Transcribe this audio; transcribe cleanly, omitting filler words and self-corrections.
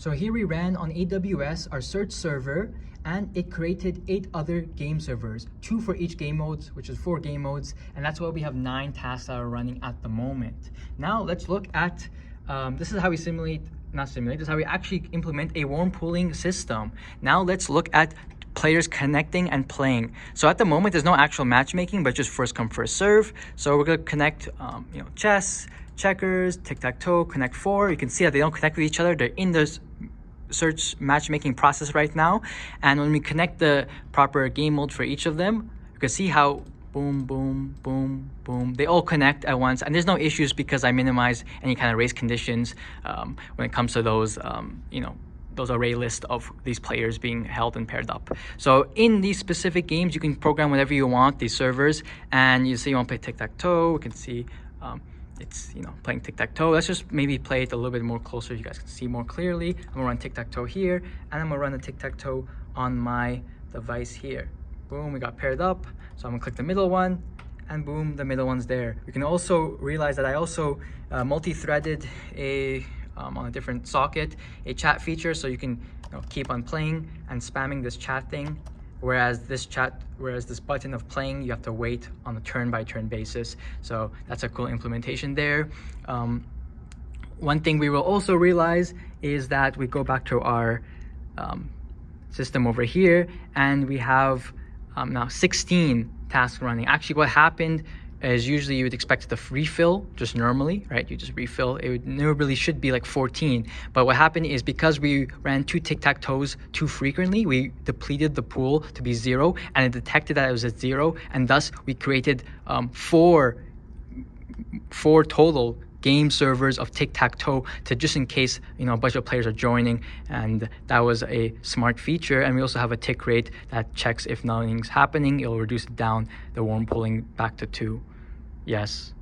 So here we ran on AWS our search server, and it created 8 other game servers, 2 for each game mode, which is 4 game modes, and that's why we have 9 tasks that are running at the moment. Now let's look at, this is how we this is how we actually implement a warm pooling system. Now let's look at players connecting and playing. So at the moment, there's no actual matchmaking, but just first come, first serve. So we're gonna connect, chess, checkers, tic-tac-toe, connect 4. You can see that they don't connect with each other. They're in the search matchmaking process right now. And when we connect the proper game mode for each of them, you can see how boom, boom, boom, boom, they all connect at once. And there's no issues because I minimize any kind of race conditions when it comes to those, those array list of these players being held and paired up. So in these specific games, you can program whatever you want, these servers, and you see you want to play tic-tac-toe. We can see it's playing tic-tac-toe. Let's just maybe play it a little bit more closer so you guys can see more clearly. I'm gonna run tic-tac-toe here, and I'm gonna run a tic-tac-toe on my device here. Boom, we got paired up. So I'm gonna click the middle one, and boom, the middle one's there. You can also realize that I also multi-threaded on a different socket a chat feature, so you can keep on playing and spamming this chat thing, whereas this button of playing, you have to wait on a turn-by-turn basis. So that's a cool implementation there. One thing we will also realize is that we go back to our system over here, and we have now 16 tasks running. Actually, what happened is usually you would expect it to refill just normally, right? You just refill. It normally should be like 14. But what happened is because we ran 2 tic-tac-toes too frequently, we depleted the pool to be 0, and it detected that it was at 0, and thus we created 4 total game servers of tic-tac-toe, to just in case a bunch of players are joining. And that was a smart feature. And we also have a tick rate that checks if nothing's happening. It'll reduce it down, the warm pooling, back to 2. Yes.